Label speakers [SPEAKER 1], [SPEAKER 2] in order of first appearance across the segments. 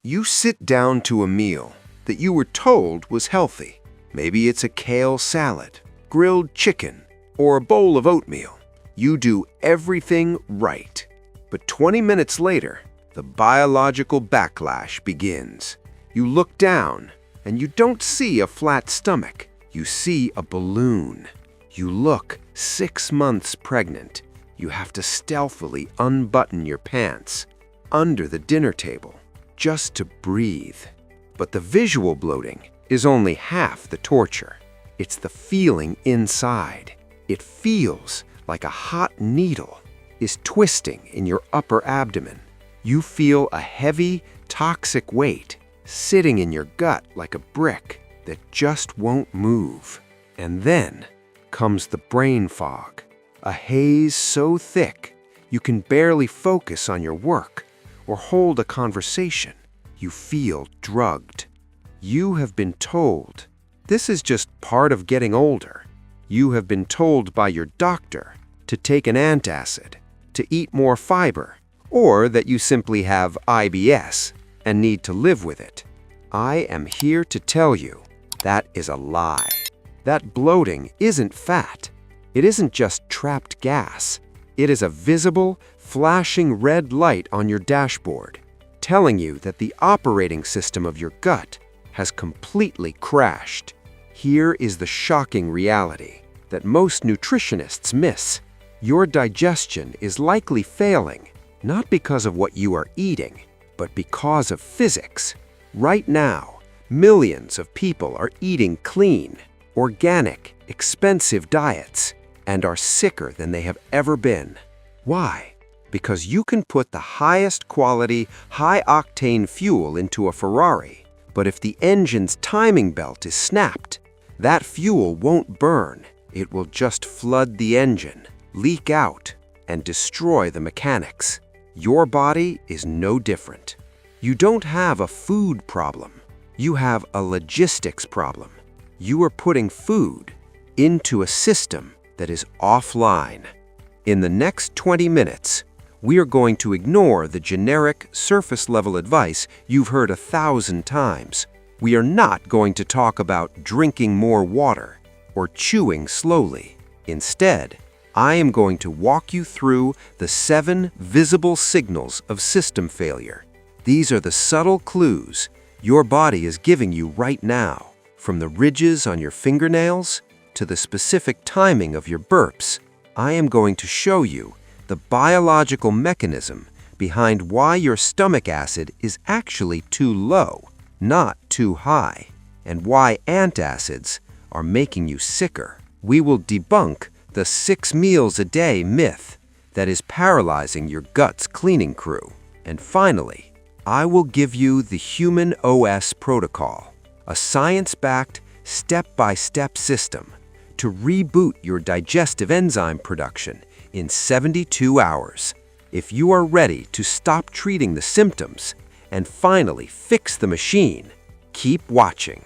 [SPEAKER 1] You sit down to a meal that you were told was healthy. Maybe it's a kale salad, grilled chicken, or a bowl of oatmeal. You do everything right. But 20 minutes later, the biological backlash begins. You look down, and you don't see a flat stomach. You see a balloon. You look 6 months pregnant. You have to stealthily unbutton your pants under the dinner table just to breathe. But the visual bloating is only half the torture. It's the feeling inside. It feels like a hot needle is twisting in your upper abdomen. You feel a heavy, toxic weight sitting in your gut like a brick that just won't move. And then comes the brain fog, a haze so thick you can barely focus on your work or hold a conversation. You feel drugged. You have been told this is just part of getting older. You have been told by your doctor to take an antacid, to eat more fiber, or that you simply have IBS and need to live with it. I am here to tell you that is a lie. That bloating isn't fat. It isn't just trapped gas. It is a visible, flashing red light on your dashboard, telling you that the operating system of your gut has completely crashed. Here is the shocking reality that most nutritionists miss. Your digestion is likely failing, not because of what you are eating, but because of physics. Right now, millions of people are eating clean, organic, expensive diets and are sicker than they have ever been. Why? Because you can put the highest quality, high-octane fuel into a Ferrari, but if the engine's timing belt is snapped, that fuel won't burn. It will just flood the engine, leak out, and destroy the mechanics. Your body is no different. You don't have a food problem. You have a logistics problem. You are putting food into a system that is offline. In the next 20 minutes, we are going to ignore the generic surface-level advice you've heard 1,000 times. We are not going to talk about drinking more water or chewing slowly. Instead, I am going to walk you through the 7 visible signals of system failure. These are the subtle clues your body is giving you right now, from the ridges on your fingernails to the specific timing of your burps. I am going to show you the biological mechanism behind why your stomach acid is actually too low, not too high, and why antacids are making you sicker. We will debunk the 6 meals a day myth that is paralyzing your gut's cleaning crew. And finally, I will give you the Human OS Protocol, a science-backed, step-by-step system to reboot your digestive enzyme production in 72 hours. If you are ready to stop treating the symptoms and finally fix the machine, keep watching.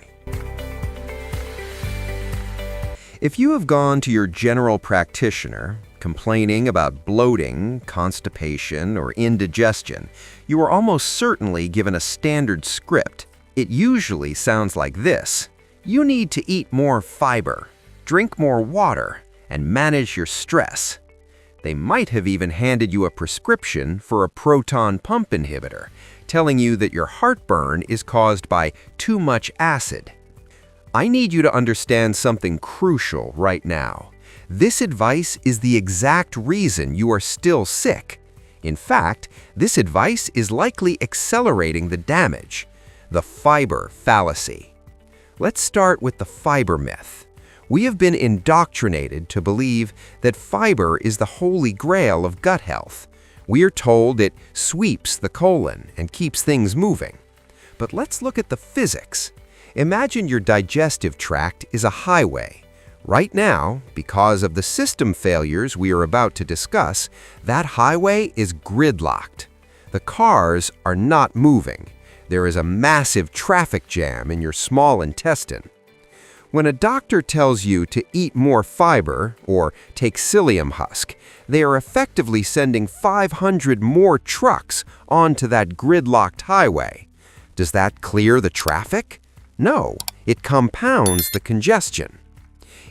[SPEAKER 1] If you have gone to your general practitioner complaining about bloating, constipation, or indigestion, you are almost certainly given a standard script. It usually sounds like this: you need to eat more fiber, drink more water, and manage your stress. They might have even handed you a prescription for a proton pump inhibitor, telling you that your heartburn is caused by too much acid. I need you to understand something crucial right now. This advice is the exact reason you are still sick. In fact, this advice is likely accelerating the damage. The fiber fallacy. Let's start with the fiber myth. We have been indoctrinated to believe that fiber is the holy grail of gut health. We are told it sweeps the colon and keeps things moving. But let's look at the physics. Imagine your digestive tract is a highway. Right now, because of the system failures we are about to discuss, that highway is gridlocked. The cars are not moving. There is a massive traffic jam in your small intestine. When a doctor tells you to eat more fiber or take psyllium husk, they are effectively sending 500 more trucks onto that gridlocked highway. Does that clear the traffic? No, it compounds the congestion.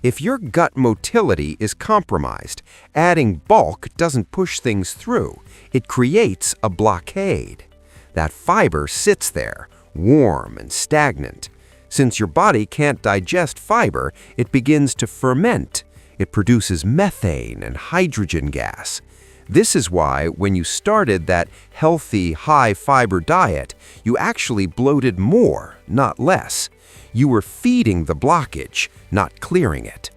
[SPEAKER 1] If your gut motility is compromised, adding bulk doesn't push things through. It creates a blockade. That fiber sits there, warm and stagnant. Since your body can't digest fiber, it begins to ferment. It produces methane and hydrogen gas. This is why, when you started that healthy, high-fiber diet, you actually bloated more, not less. You were feeding the blockage, not clearing it.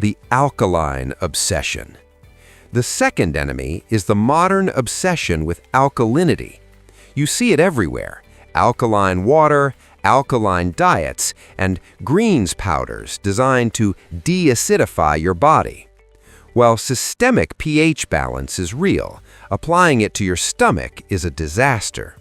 [SPEAKER 1] The alkaline obsession. The second enemy is the modern obsession with alkalinity. You see it everywhere: alkaline water, alkaline diets, and greens powders designed to de-acidify your body. While systemic pH balance is real, applying it to your stomach is a disaster.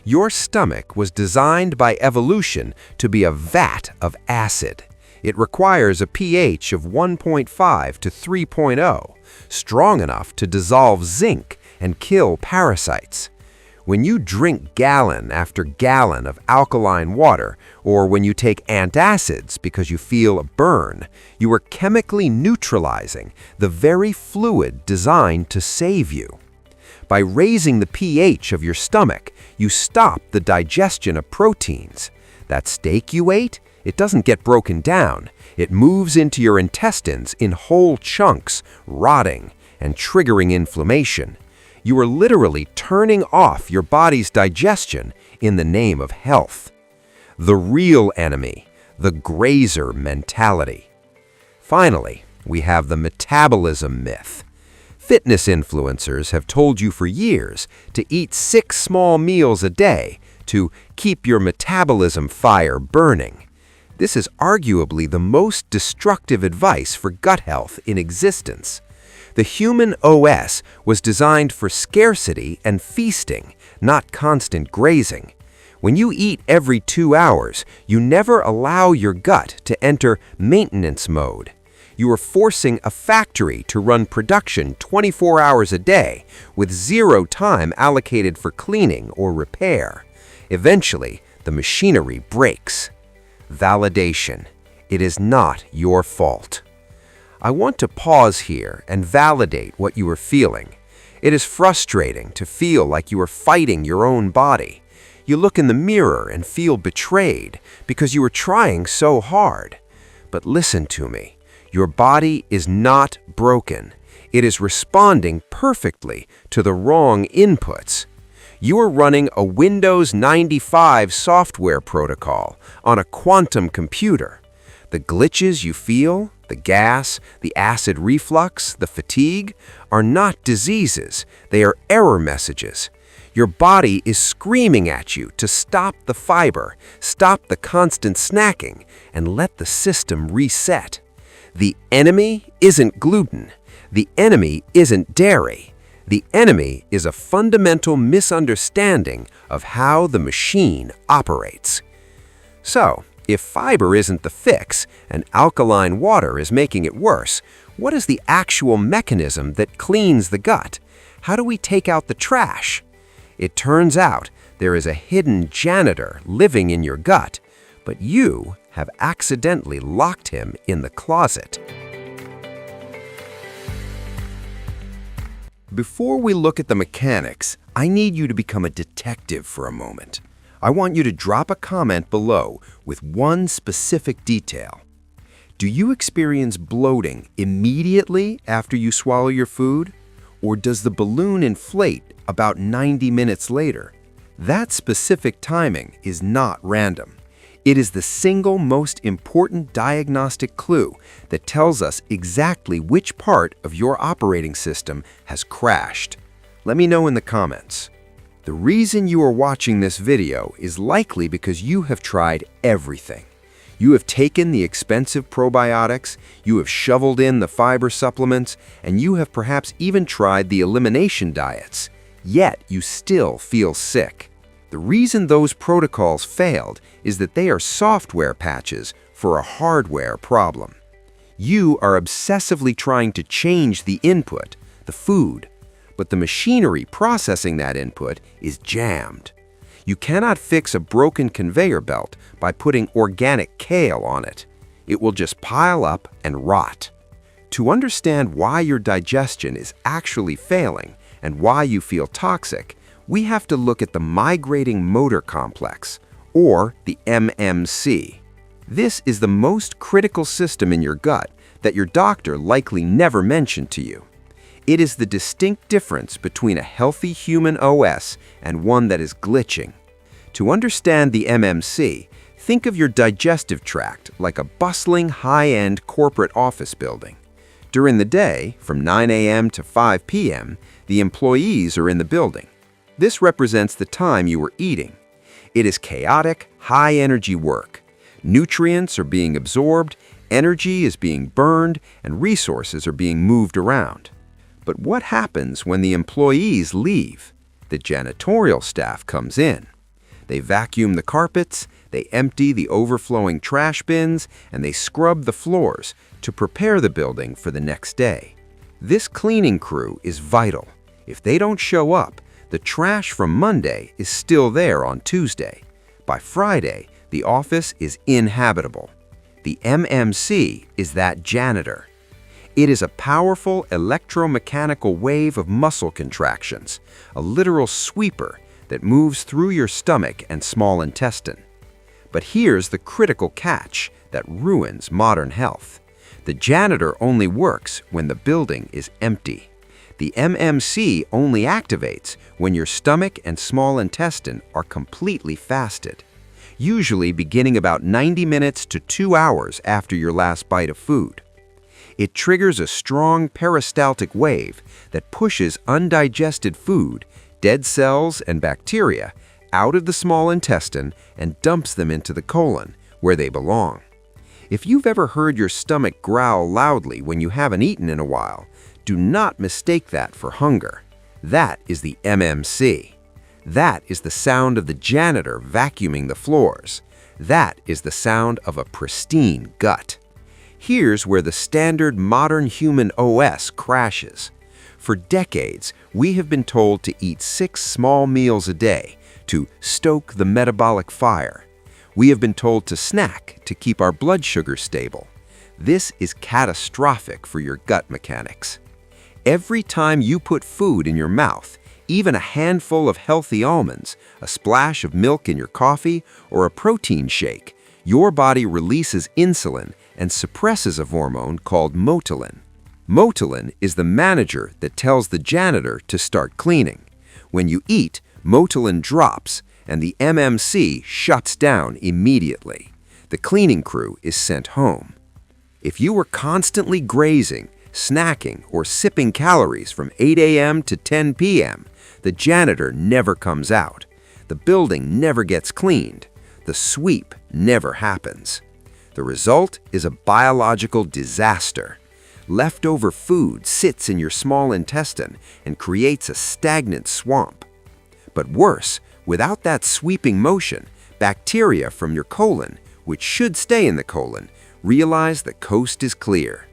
[SPEAKER 1] Your stomach was designed by evolution to be a vat of acid. It requires a pH of 1.5 to 3.0, strong enough to dissolve zinc and kill parasites. When you drink gallon after gallon of alkaline water, or when you take antacids because you feel a burn, you are chemically neutralizing the very fluid designed to save you. By raising the pH of your stomach, you stop the digestion of proteins. That steak you ate, it doesn't get broken down. It moves into your intestines in whole chunks, rotting and triggering inflammation. You are literally turning off your body's digestion in the name of health. The real enemy, the grazer mentality. Finally, we have the metabolism myth. Fitness influencers have told you for years to eat 6 small meals a day to keep your metabolism fire burning. This is arguably the most destructive advice for gut health in existence. The human OS was designed for scarcity and feasting, not constant grazing. When you eat every 2 hours, you never allow your gut to enter maintenance mode. You are forcing a factory to run production 24 hours a day with 0 time allocated for cleaning or repair. Eventually, the machinery breaks. Validation. It is not your fault. I want to pause here and validate what you are feeling. It is frustrating to feel like you are fighting your own body. You look in the mirror and feel betrayed because you are trying so hard. But listen to me. Your body is not broken. It is responding perfectly to the wrong inputs. You are running a Windows 95 software protocol on a quantum computer. The glitches you feel, the gas, the acid reflux, the fatigue, are not diseases. They are error messages. Your body is screaming at you to stop the fiber, stop the constant snacking, and let the system reset. The enemy isn't gluten. The enemy isn't dairy. The enemy is a fundamental misunderstanding of how the machine operates. So, if fiber isn't the fix and alkaline water is making it worse, what is the actual mechanism that cleans the gut? How do we take out the trash? It turns out there is a hidden janitor living in your gut, but you have accidentally locked him in the closet. Before we look at the mechanics, I need you to become a detective for a moment. I want you to drop a comment below with one specific detail. Do you experience bloating immediately after you swallow your food? Or does the balloon inflate about 90 minutes later? That specific timing is not random. It is the single most important diagnostic clue that tells us exactly which part of your operating system has crashed. Let me know in the comments. The reason you are watching this video is likely because you have tried everything. You have taken the expensive probiotics, you have shoveled in the fiber supplements, and you have perhaps even tried the elimination diets. Yet you still feel sick. The reason those protocols failed is that they are software patches for a hardware problem. You are obsessively trying to change the input, the food, but the machinery processing that input is jammed. You cannot fix a broken conveyor belt by putting organic kale on it. It will just pile up and rot. To understand why your digestion is actually failing and why you feel toxic, we have to look at the Migrating Motor Complex, or the MMC. This is the most critical system in your gut that your doctor likely never mentioned to you. It is the distinct difference between a healthy human OS and one that is glitching. To understand the MMC, think of your digestive tract like a bustling, high-end corporate office building. During the day, from 9 a.m. to 5 p.m., the employees are in the building. This represents the time you are eating. It is chaotic, high-energy work. Nutrients are being absorbed, energy is being burned, and resources are being moved around. But what happens when the employees leave? The janitorial staff comes in. They vacuum the carpets, they empty the overflowing trash bins, and they scrub the floors to prepare the building for the next day. This cleaning crew is vital. If they don't show up, the trash from Monday is still there on Tuesday. By Friday, the office is inhabitable. The MMC is that janitor. It is a powerful electromechanical wave of muscle contractions, a literal sweeper that moves through your stomach and small intestine. But here's the critical catch that ruins modern health. The janitor only works when the building is empty. The MMC only activates when your stomach and small intestine are completely fasted, usually beginning about 90 minutes to 2 hours after your last bite of food. It triggers a strong peristaltic wave that pushes undigested food, dead cells, and bacteria out of the small intestine and dumps them into the colon, where they belong. If you've ever heard your stomach growl loudly when you haven't eaten in a while, do not mistake that for hunger. That is the MMC. That is the sound of the janitor vacuuming the floors. That is the sound of a pristine gut. Here's where the standard modern human OS crashes. For decades, we have been told to eat 6 small meals a day to stoke the metabolic fire. We have been told to snack to keep our blood sugar stable. This is catastrophic for your gut mechanics. Every time you put food in your mouth, even a handful of healthy almonds, a splash of milk in your coffee, or a protein shake, your body releases insulin and suppresses a hormone called motilin. Motilin is the manager that tells the janitor to start cleaning. When you eat, motilin drops and the MMC shuts down immediately. The cleaning crew is sent home. If you were constantly grazing, snacking, or sipping calories from 8 a.m. to 10 p.m., the janitor never comes out. The building never gets cleaned. The sweep never happens. The result is a biological disaster. Leftover food sits in your small intestine and creates a stagnant swamp. But worse, without that sweeping motion, bacteria from your colon, which should stay in the colon, realize the coast is clear.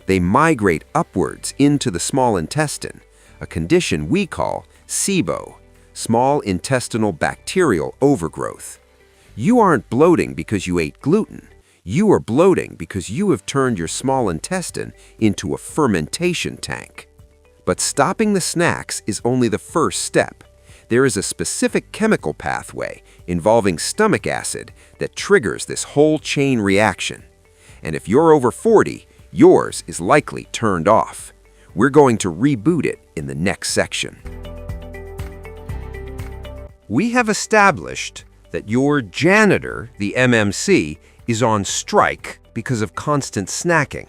[SPEAKER 1] They migrate upwards into the small intestine, a condition we call SIBO, small intestinal bacterial overgrowth. You aren't bloating because you ate gluten. You are bloating because you have turned your small intestine into a fermentation tank. But stopping the snacks is only the first step. There is a specific chemical pathway involving stomach acid that triggers this whole chain reaction. And if you're over 40, yours is likely turned off. We're going to reboot it in the next section. We have established that your janitor, the MMC, is on strike because of constant snacking.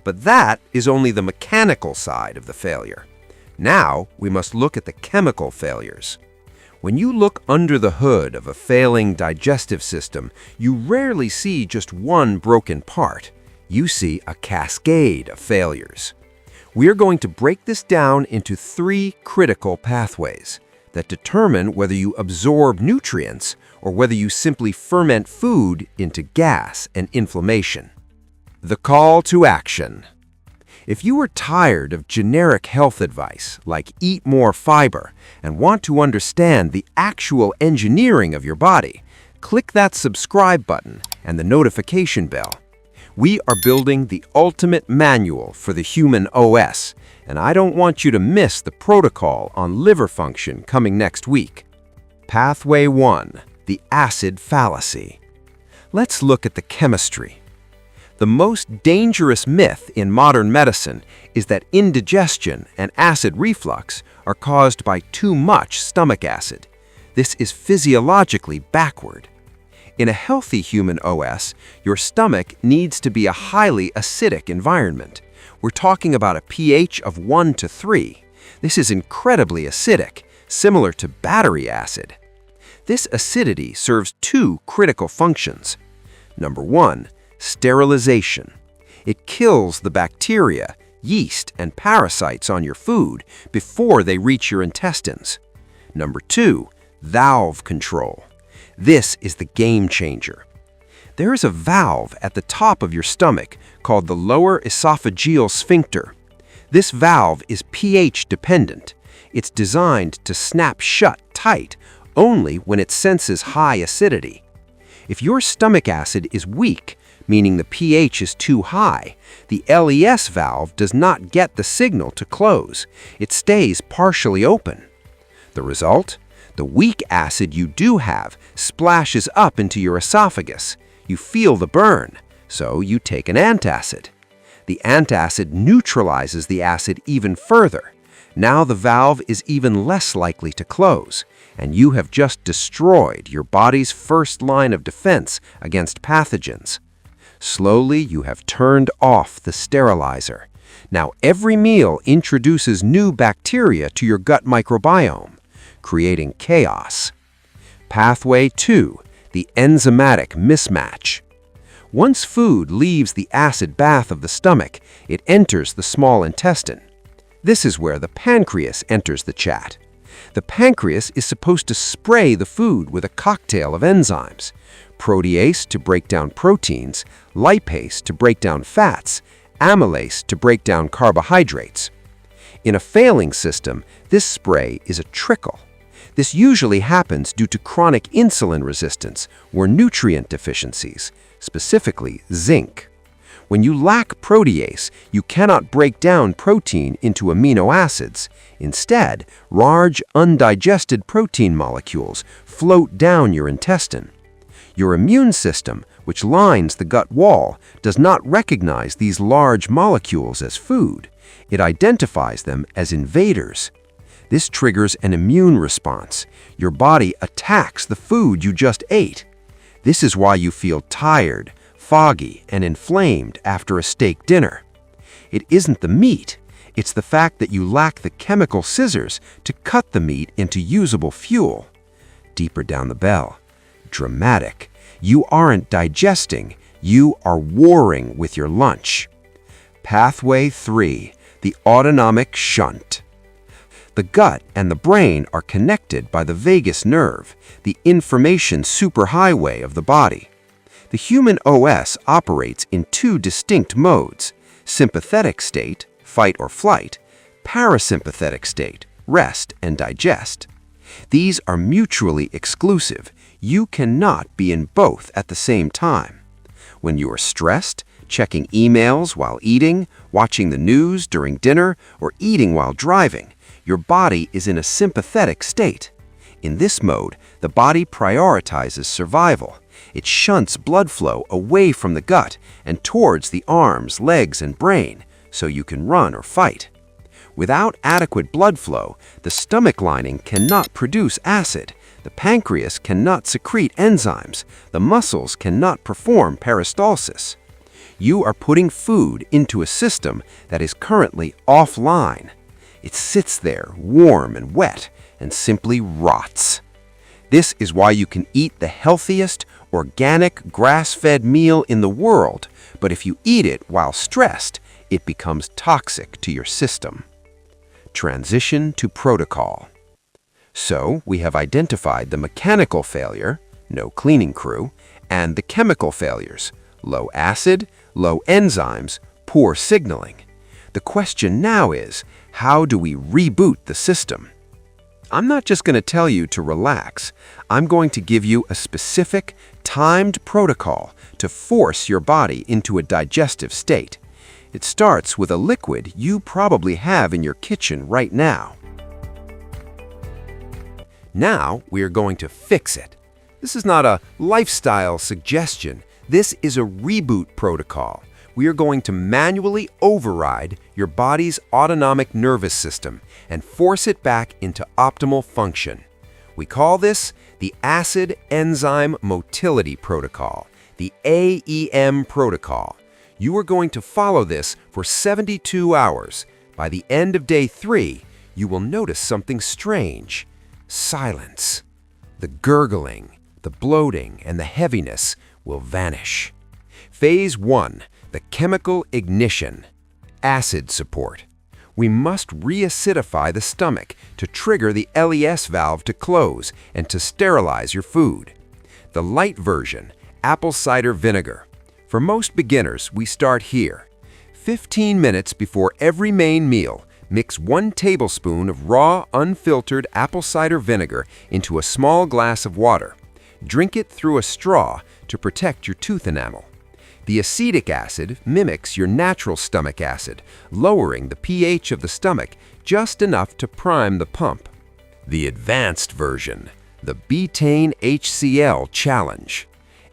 [SPEAKER 1] But that is only the mechanical side of the failure. Now we must look at the chemical failures. When you look under the hood of a failing digestive system, you rarely see just one broken part. You see a cascade of failures. We are going to break this down into 3 critical pathways that determine whether you absorb nutrients or whether you simply ferment food into gas and inflammation. The call to action. If you are tired of generic health advice, like eat more fiber, and want to understand the actual engineering of your body, click that subscribe button and the notification bell. We are building the ultimate manual for the human OS, and I don't want you to miss the protocol on liver function coming next week. Pathway 1. The Acid Fallacy. Let's look at the chemistry. The most dangerous myth in modern medicine is that indigestion and acid reflux are caused by too much stomach acid. This is physiologically backward. In a healthy human OS, your stomach needs to be a highly acidic environment. We're talking about a pH of 1 to 3. This is incredibly acidic, similar to battery acid. This acidity serves two critical functions. Number 1, sterilization. It kills the bacteria, yeast, and parasites on your food before they reach your intestines. Number 2, valve control. This is the game changer. There is a valve at the top of your stomach called the lower esophageal sphincter. This valve is pH dependent. It's designed to snap shut tight only when it senses high acidity. If your stomach acid is weak, meaning the pH is too high, the LES valve does not get the signal to close. It stays partially open. The result? The weak acid you do have splashes up into your esophagus. You feel the burn, so you take an antacid. The antacid neutralizes the acid even further. Now the valve is even less likely to close, and you have just destroyed your body's first line of defense against pathogens. Slowly, you have turned off the sterilizer. Now every meal introduces new bacteria to your gut microbiome, creating chaos. Pathway 2. The enzymatic mismatch. Once food leaves the acid bath of the stomach, it enters the small intestine. This is where the pancreas enters the chat. The pancreas is supposed to spray the food with a cocktail of enzymes: protease to break down proteins, lipase to break down fats, amylase to break down carbohydrates. In a failing system, this spray is a trickle. This usually happens due to chronic insulin resistance or nutrient deficiencies, specifically zinc. When you lack protease, you cannot break down protein into amino acids. Instead, large, undigested protein molecules float down your intestine. Your immune system, which lines the gut wall, does not recognize these large molecules as food. It identifies them as invaders. This triggers an immune response. Your body attacks the food you just ate. This is why you feel tired, foggy, and inflamed after a steak dinner. It isn't the meat. It's the fact that you lack the chemical scissors to cut the meat into usable fuel. Deeper down the bell. Dramatic. You aren't digesting. You are warring with your lunch. Pathway 3. The autonomic shunt. The gut and the brain are connected by the vagus nerve, the information superhighway of the body. The human OS operates in two distinct modes: sympathetic state, fight or flight, parasympathetic state, rest and digest. These are mutually exclusive. You cannot be in both at the same time. When you are stressed, checking emails while eating, watching the news during dinner, or eating while driving, your body is in a sympathetic state. In this mode, the body prioritizes survival. It shunts blood flow away from the gut and towards the arms, legs, and brain, so you can run or fight. Without adequate blood flow, the stomach lining cannot produce acid, the pancreas cannot secrete enzymes, the muscles cannot perform peristalsis. You are putting food into a system that is currently offline. It sits there, warm and wet, and simply rots. This is why you can eat the healthiest, organic, grass-fed meal in the world, but if you eat it while stressed, it becomes toxic to your system. Transition to protocol. So, we have identified the mechanical failure, no cleaning crew, and the chemical failures, low acid, low enzymes, poor signaling. The question now is, how do we reboot the system? I'm not just going to tell you to relax. I'm going to give you a specific, timed protocol to force your body into a digestive state. It starts with a liquid you probably have in your kitchen right now. Now we are going to fix it. This is not a lifestyle suggestion. This is a reboot protocol. We are going to manually override your body's autonomic nervous system and force it back into optimal function. We call this the Acid-Enzyme-Motility Protocol, the AEM Protocol. You are going to follow this for 72 hours. By the end of day 3, you will notice something strange. Silence. The gurgling, the bloating, and the heaviness will vanish. Phase 1. The chemical ignition. Acid support. We must reacidify the stomach to trigger the LES valve to close and to sterilize your food. The light version, apple cider vinegar. For most beginners, we start here. 15 minutes before every main meal, mix 1 tablespoon of raw, unfiltered apple cider vinegar into a small glass of water. Drink it through a straw to protect your tooth enamel. The acetic acid mimics your natural stomach acid, lowering the pH of the stomach just enough to prime the pump. The advanced version, the Betaine HCl challenge.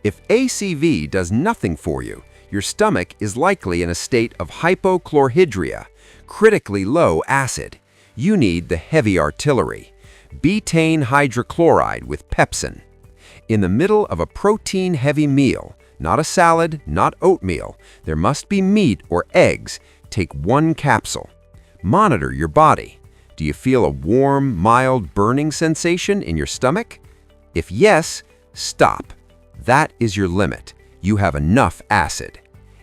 [SPEAKER 1] If ACV does nothing for you, your stomach is likely in a state of hypochlorhydria, critically low acid. You need the heavy artillery, betaine hydrochloride with pepsin. In the middle of a protein-heavy meal, not a salad, not oatmeal, there must be meat or eggs. Take 1 capsule. Monitor your body. Do you feel a warm, mild burning sensation in your stomach? If yes, stop. That is your limit. You have enough acid.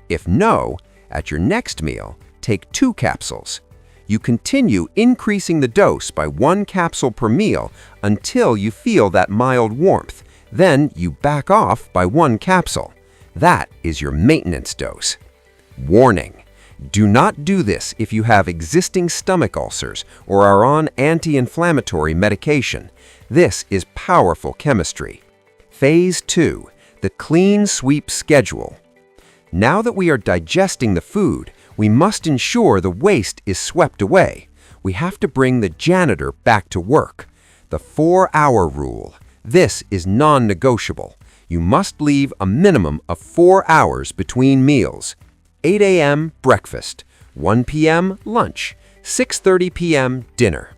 [SPEAKER 1] If no, at your next meal, take 2 capsules. You continue increasing the dose by 1 capsule per meal until you feel that mild warmth. Then you back off by 1 capsule. That is your maintenance dose. Warning: do not do this if you have existing stomach ulcers or are on anti-inflammatory medication. This is powerful chemistry. Phase 2. The clean sweep schedule. Now that we are digesting the food, we must ensure the waste is swept away. We have to bring the janitor back to work. The 4-hour rule. This is non-negotiable. You must leave a minimum of 4 hours between meals. 8 a.m. breakfast, 1 p.m. lunch, 6:30 p.m. dinner.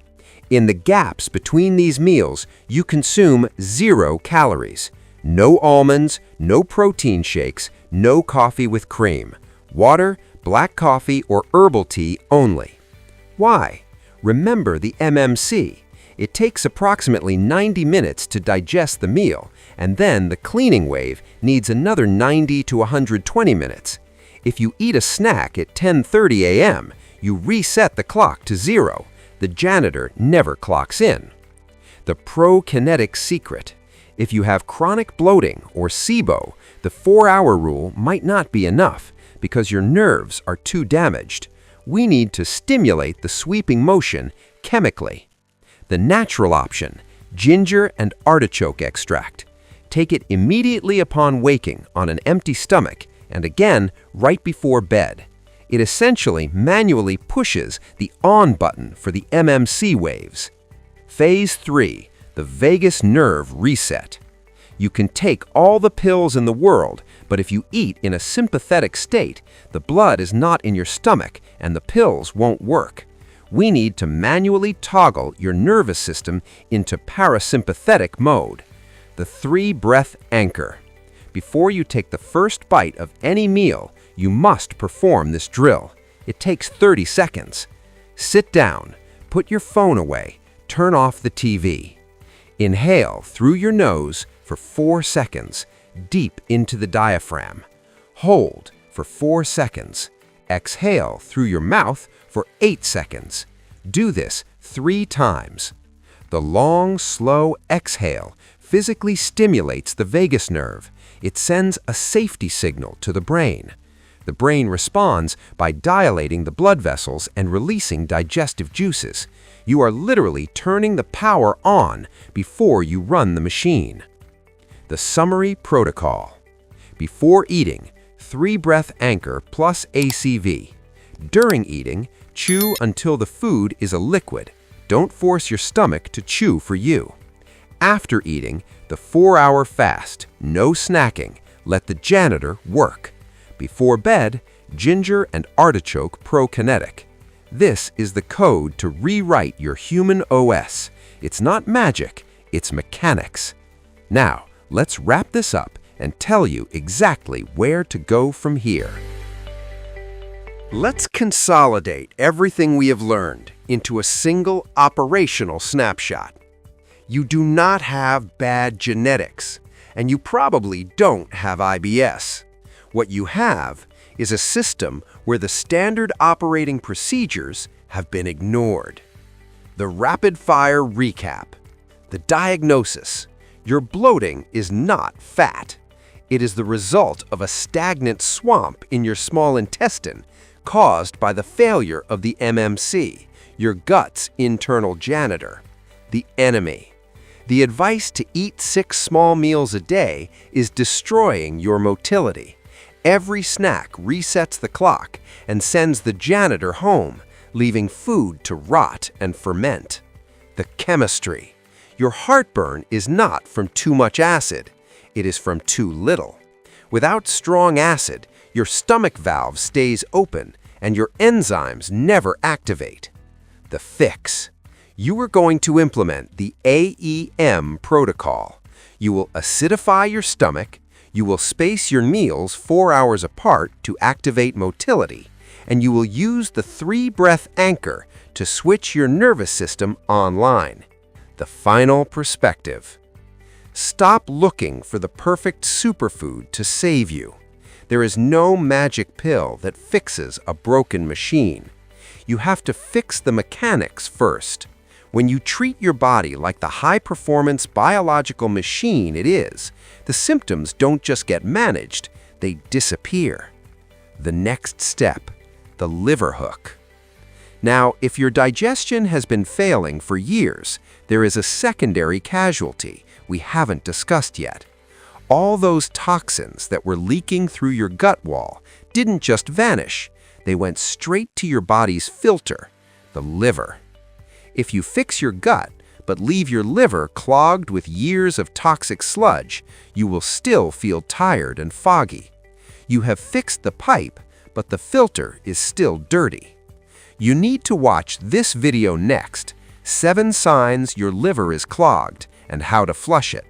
[SPEAKER 1] In the gaps between these meals, you consume 0 calories. No almonds, no protein shakes, no coffee with cream. Water, black coffee, or herbal tea only. Why? Remember the MMC. It takes approximately 90 minutes to digest the meal, and then the cleaning wave needs another 90 to 120 minutes. If you eat a snack at 10:30 a.m., you reset the clock to 0. The janitor never clocks in. The prokinetic secret. If you have chronic bloating or SIBO, the 4-hour rule might not be enough because your nerves are too damaged. We need to stimulate the sweeping motion chemically. The natural option, ginger and artichoke extract. Take it immediately upon waking on an empty stomach and again right before bed. It essentially manually pushes the on button for the MMC waves. Phase 3, the vagus nerve reset. You can take all the pills in the world, but if you eat in a sympathetic state, the blood is not in your stomach and the pills won't work. We need to manually toggle your nervous system into parasympathetic mode. The 3-breath anchor. Before you take the first bite of any meal, you must perform this drill. It takes 30 seconds. Sit down, put your phone away, turn off the TV. Inhale through your nose for 4 seconds, deep into the diaphragm. Hold for 4 seconds. Exhale through your mouth for 8 seconds. Do this 3 times. The long, slow exhale physically stimulates the vagus nerve. It sends a safety signal to the brain. The brain responds by dilating the blood vessels and releasing digestive juices. You are literally turning the power on before you run the machine. The summary protocol. Before eating, 3-breath anchor plus ACV. During eating, chew until the food is a liquid. Don't force your stomach to chew for you. After eating, the 4-hour fast, no snacking. Let the janitor work. Before bed, ginger and artichoke prokinetic. This is the code to rewrite your human OS. It's not magic, it's mechanics. Now, let's wrap this up and tell you exactly where to go from here. Let's consolidate everything we have learned into a single operational snapshot. You do not have bad genetics, and you probably don't have IBS. What you have is a system where the standard operating procedures have been ignored. The rapid-fire recap. The diagnosis. Your bloating is not fat. It is the result of a stagnant swamp in your small intestine caused by the failure of the MMC, your gut's internal janitor. The enemy. The advice to eat 6 small meals a day is destroying your motility. Every snack resets the clock and sends the janitor home, leaving food to rot and ferment. The chemistry. Your heartburn is not from too much acid. It is from too little. Without strong acid, your stomach valve stays open and your enzymes never activate. The fix. You are going to implement the AEM Protocol. You will acidify your stomach, you will space your meals 4 hours apart to activate motility, and you will use the 3-breath anchor to switch your nervous system online. The final perspective. Stop looking for the perfect superfood to save you. There is no magic pill that fixes a broken machine. You have to fix the mechanics first. When you treat your body like the high-performance biological machine it is, the symptoms don't just get managed, they disappear. The next step, the liver hook. Now, if your digestion has been failing for years, there is a secondary casualty we haven't discussed yet. All those toxins that were leaking through your gut wall didn't just vanish, they went straight to your body's filter, the liver. If you fix your gut, but leave your liver clogged with years of toxic sludge, you will still feel tired and foggy. You have fixed the pipe, but the filter is still dirty. You need to watch this video next, 7 signs your liver is clogged and how to flush it.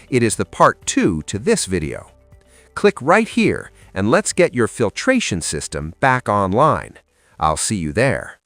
[SPEAKER 1] It is the part 2 to this video. Click right here and let's get your filtration system back online. I'll see you there.